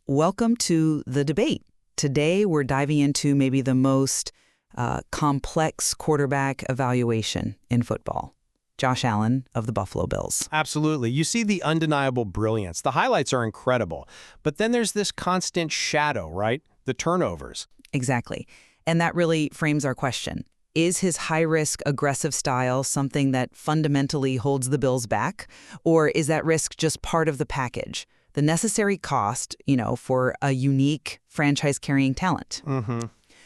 Welcome to the debate. Today, we're diving into maybe the most complex quarterback evaluation in football. Josh Allen of the Buffalo Bills. Absolutely. You see the undeniable brilliance. The highlights are incredible. But then there's this constant shadow, right? The turnovers. Exactly. And that really frames our question. Is his high-risk, aggressive style something that fundamentally holds the Bills back? Or is that risk just part of the package? The necessary cost, for a unique franchise-carrying talent.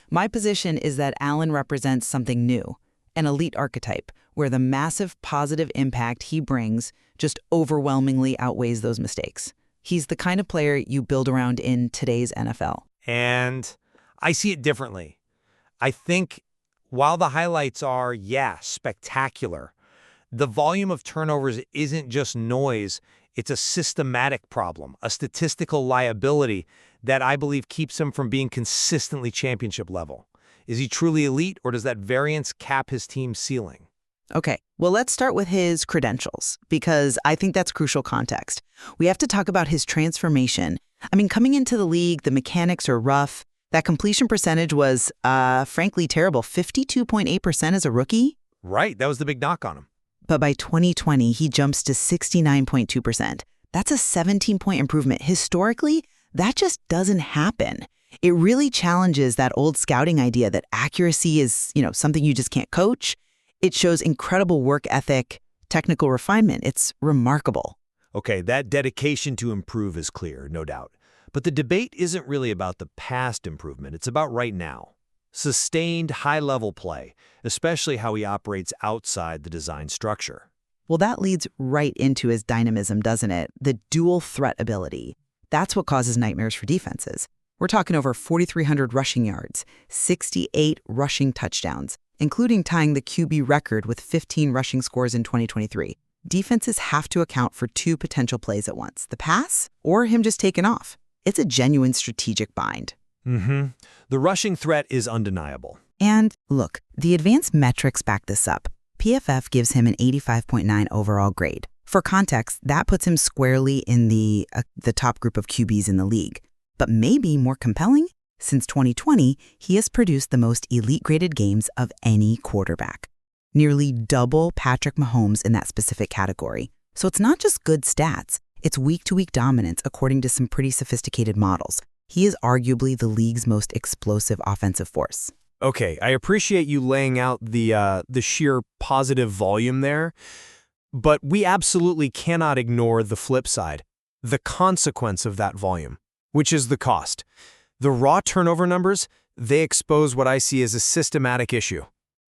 My position is that Allen represents something new, an elite archetype, where the massive positive impact he brings just overwhelmingly outweighs those mistakes. He's the kind of player you build around in today's NFL. And I see it differently. I think while the highlights are, spectacular, the volume of turnovers isn't just noise. It's a systematic problem, a statistical liability that I believe keeps him from being consistently championship level. Is he truly elite, or does that variance cap his team's ceiling? Okay, well, let's start with his credentials, because I think that's crucial context. We have to talk about his transformation. Coming into the league, the mechanics are rough. That completion percentage was, frankly, terrible. 52.8% as a rookie. Right, that was the big knock on him. But by 2020, he jumps to 69.2%. That's a 17-point improvement. Historically, that just doesn't happen. It really challenges that old scouting idea that accuracy is, something you just can't coach. It shows incredible work ethic, technical refinement. It's remarkable. Okay, that dedication to improve is clear, no doubt. But the debate isn't really about the past improvement. It's about right now. Sustained high-level play, especially how he operates outside the design structure. Well, that leads right into his dynamism, doesn't it? The dual threat ability. That's what causes nightmares for defenses. We're talking over 4,300 rushing yards, 68 rushing touchdowns, including tying the QB record with 15 rushing scores in 2023. Defenses have to account for two potential plays at once, the pass or him just taking off. It's a genuine strategic bind. The rushing threat is undeniable. And look, the advanced metrics back this up. PFF gives him an 85.9 overall grade. For context, that puts him squarely in the top group of QBs in the league. But maybe more compelling, since 2020, he has produced the most elite-graded games of any quarterback. Nearly double Patrick Mahomes in that specific category. So it's not just good stats. It's week-to-week dominance according to some pretty sophisticated models. He is arguably the league's most explosive offensive force. Okay, I appreciate you laying out the sheer positive volume there, but we absolutely cannot ignore the flip side, the consequence of that volume, which is the cost. The raw turnover numbers, they expose what I see as a systematic issue.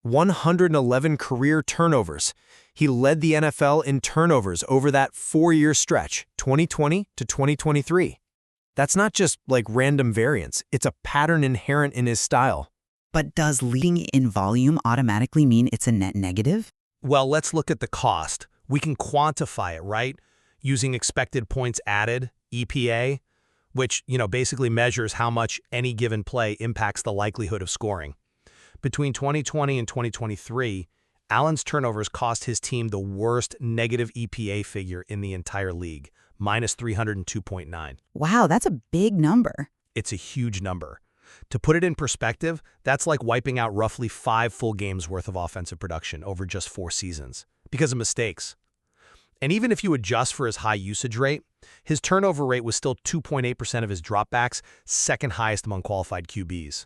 111 career turnovers. He led the NFL in turnovers over that 4-year stretch, 2020 to 2023. That's not just like random variance. It's a pattern inherent in his style. But does leading in volume automatically mean it's a net negative? Well, let's look at the cost. We can quantify it, right? Using expected points added, EPA, which, basically measures how much any given play impacts the likelihood of scoring. Between 2020 and 2023, Allen's turnovers cost his team the worst negative EPA figure in the entire league, minus 302.9. Wow, that's a big number. It's a huge number. To put it in perspective, that's like wiping out roughly 5 full games worth of offensive production over just 4 seasons because of mistakes. And even if you adjust for his high usage rate, his turnover rate was still 2.8% of his dropbacks, second highest among qualified QBs.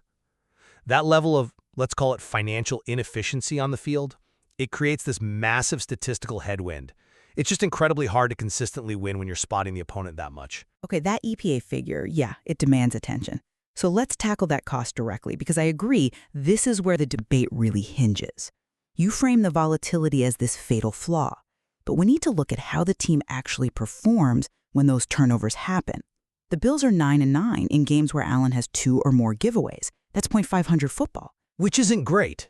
That level of, let's call it financial inefficiency on the field, it creates this massive statistical headwind. It's just incredibly hard to consistently win when you're spotting the opponent that much. Okay, that EPA figure, it demands attention. So let's tackle that cost directly, because I agree, this is where the debate really hinges. You frame the volatility as this fatal flaw, but we need to look at how the team actually performs when those turnovers happen. The Bills are 9-9 in games where Allen has 2 or more giveaways. That's .500 football. Which isn't great.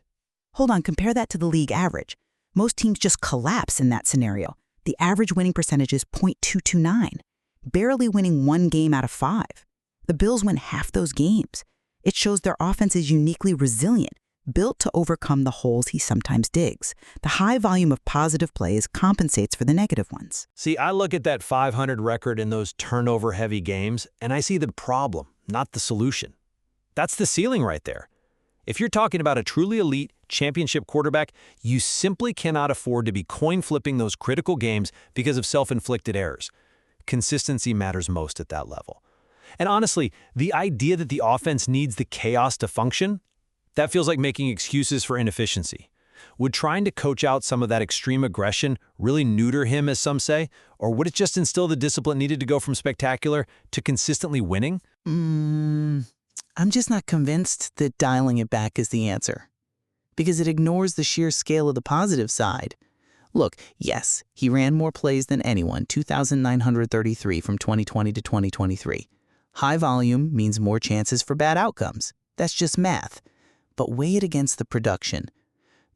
Hold on, compare that to the league average. Most teams just collapse in that scenario. The average winning percentage is .229, barely winning 1 game out of 5. The Bills win half those games. It shows their offense is uniquely resilient. built to overcome the holes he sometimes digs. The high volume of positive plays compensates for the negative ones. See, I look at that 500 record in those turnover-heavy games, and I see the problem, not the solution. That's the ceiling right there. If you're talking about a truly elite championship quarterback, you simply cannot afford to be coin-flipping those critical games because of self-inflicted errors. Consistency matters most at that level. And honestly, the idea that the offense needs the chaos to function, that feels like making excuses for inefficiency. Would trying to coach out some of that extreme aggression really neuter him, as some say? Or would it just instill the discipline needed to go from spectacular to consistently winning? I'm just not convinced that dialing it back is the answer, because it ignores the sheer scale of the positive side. Look, yes, he ran more plays than anyone, 2,933 from 2020 to 2023. High volume means more chances for bad outcomes. That's just math. But weigh it against the production.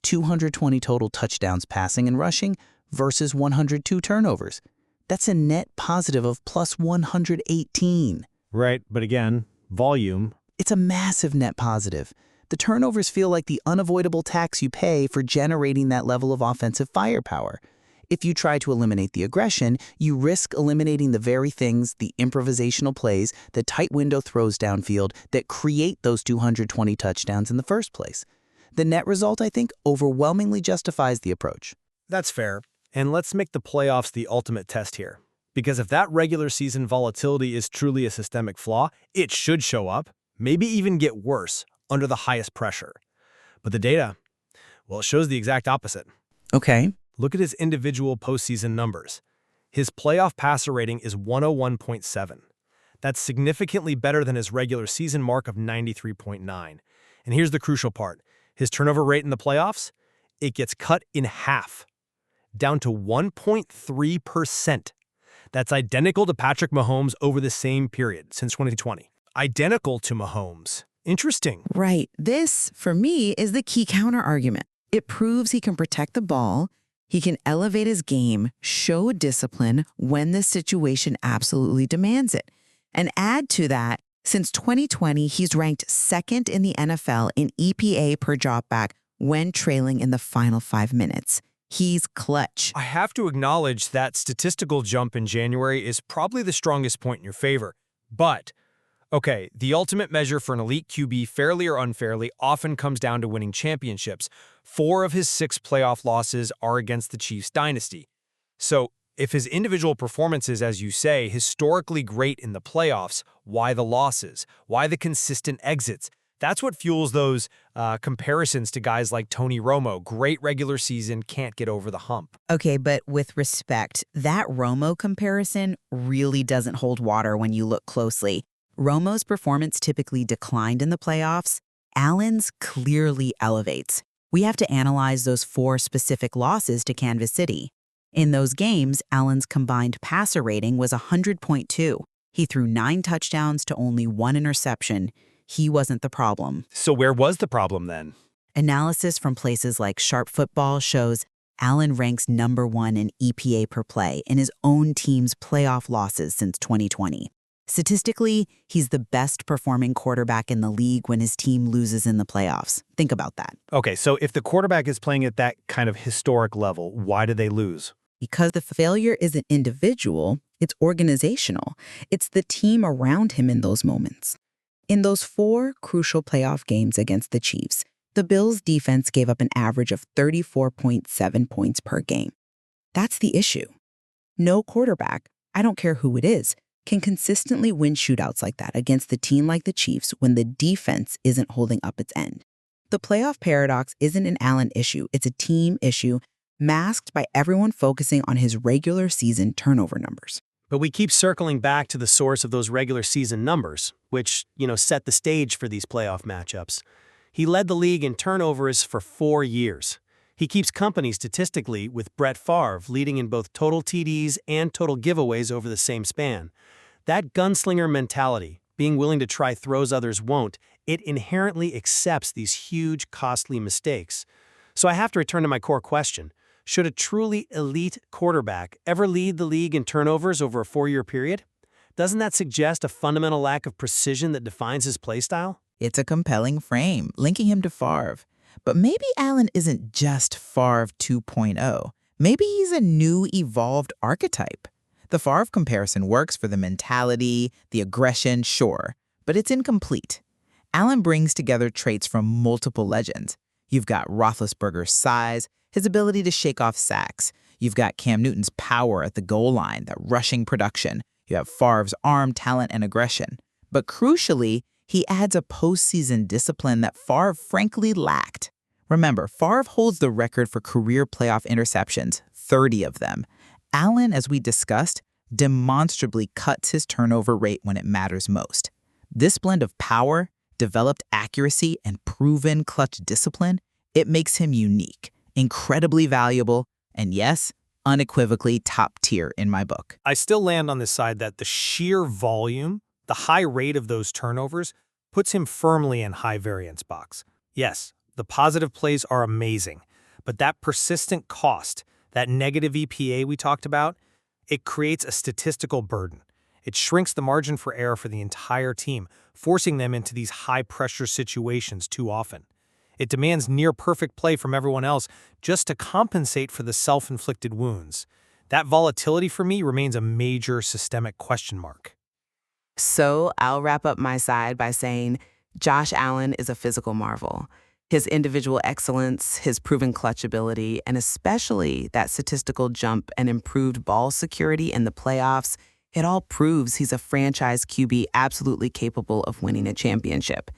220 total touchdowns passing and rushing versus 102 turnovers. That's a net positive of plus 118. Right, but again, volume. It's a massive net positive. The turnovers feel like the unavoidable tax you pay for generating that level of offensive firepower. If you try to eliminate the aggression, you risk eliminating the very things, the improvisational plays, the tight window throws downfield that create those 220 touchdowns in the first place. The net result, I think, overwhelmingly justifies the approach. That's fair. And let's make the playoffs the ultimate test here. Because if that regular season volatility is truly a systemic flaw, it should show up, maybe even get worse, under the highest pressure. But the data, well, it shows the exact opposite. Okay. Look at his individual postseason numbers. His playoff passer rating is 101.7. That's significantly better than his regular season mark of 93.9. And here's the crucial part. His turnover rate in the playoffs? It gets cut in half, down to 1.3%. That's identical to Patrick Mahomes over the same period since 2020. Identical to Mahomes. Interesting. Right. This, for me, is the key counter-argument. It proves he can protect the ball, he can elevate his game, show discipline when the situation absolutely demands it. And add to that, since 2020, he's ranked second in the NFL in EPA per dropback when trailing in the final 5 minutes. He's clutch. I have to acknowledge that statistical jump in January is probably the strongest point in your favor. But, okay, the ultimate measure for an elite QB, fairly or unfairly, often comes down to winning championships. 4 of his 6 playoff losses are against the Chiefs dynasty. So, if his individual performance is, as you say, historically great in the playoffs, why the losses? Why the consistent exits? That's what fuels those comparisons to guys like Tony Romo. Great regular season, can't get over the hump. Okay, but with respect, that Romo comparison really doesn't hold water when you look closely. Romo's performance typically declined in the playoffs. Allen's clearly elevates. We have to analyze those 4 specific losses to Kansas City. In those games, Allen's combined passer rating was 100.2. He threw 9 touchdowns to only 1 interception. He wasn't the problem. So where was the problem then? Analysis from places like Sharp Football shows Allen ranks #1 in EPA per play in his own team's playoff losses since 2020. Statistically, he's the best performing quarterback in the league when his team loses in the playoffs. Think about that. Okay, so if the quarterback is playing at that kind of historic level, why did they lose? Because the failure isn't individual, it's organizational. It's the team around him in those moments. In those 4 crucial playoff games against the Chiefs, the Bills' defense gave up an average of 34.7 points per game. That's the issue. No quarterback, I don't care who it is, can consistently win shootouts like that against a team like the Chiefs when the defense isn't holding up its end. The playoff paradox isn't an Allen issue, it's a team issue masked by everyone focusing on his regular season turnover numbers. But we keep circling back to the source of those regular season numbers, which, set the stage for these playoff matchups. He led the league in turnovers for 4 years. He keeps company statistically with Brett Favre leading in both total TDs and total giveaways over the same span. That gunslinger mentality, being willing to try throws others won't, it inherently accepts these huge, costly mistakes. So I have to return to my core question. Should a truly elite quarterback ever lead the league in turnovers over a 4-year period? Doesn't that suggest a fundamental lack of precision that defines his play style? It's a compelling frame, linking him to Favre. But maybe Allen isn't just Favre 2.0. Maybe he's a new, evolved archetype. The Favre comparison works for the mentality, the aggression, sure, but it's incomplete. Allen brings together traits from multiple legends. You've got Roethlisberger's size, his ability to shake off sacks. You've got Cam Newton's power at the goal line, that rushing production. You have Favre's arm talent and aggression. But crucially, he adds a postseason discipline that Favre frankly lacked. Remember, Favre holds the record for career playoff interceptions, 30 of them. Allen, as we discussed, demonstrably cuts his turnover rate when it matters most. This blend of power, developed accuracy, and proven clutch discipline, it makes him unique, incredibly valuable, and yes, unequivocally top tier in my book. I still land on this side that the sheer volume, the high rate of those turnovers, puts him firmly in high variance box. Yes, the positive plays are amazing, but that persistent cost, that negative EPA we talked about, it creates a statistical burden. It shrinks the margin for error for the entire team, forcing them into these high-pressure situations too often. It demands near-perfect play from everyone else just to compensate for the self-inflicted wounds. That volatility for me remains a major systemic question mark. So I'll wrap up my side by saying Josh Allen is a physical marvel. His individual excellence, his proven clutch ability, and especially that statistical jump and improved ball security in the playoffs, it all proves he's a franchise QB absolutely capable of winning a championship.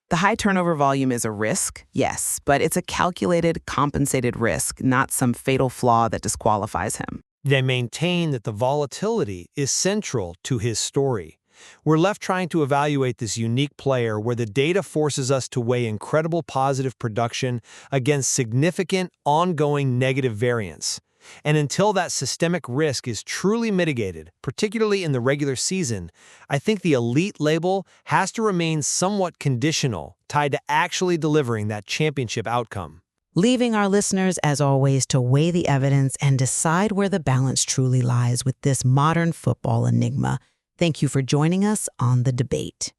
The high turnover volume is a risk, yes, but it's a calculated, compensated risk, not some fatal flaw that disqualifies him. They maintain that the volatility is central to his story. We're left trying to evaluate this unique player where the data forces us to weigh incredible positive production against significant, ongoing negative variance. And until that systemic risk is truly mitigated, particularly in the regular season, I think the elite label has to remain somewhat conditional, tied to actually delivering that championship outcome. Leaving our listeners, as always, to weigh the evidence and decide where the balance truly lies with this modern football enigma. Thank you for joining us on The Debate.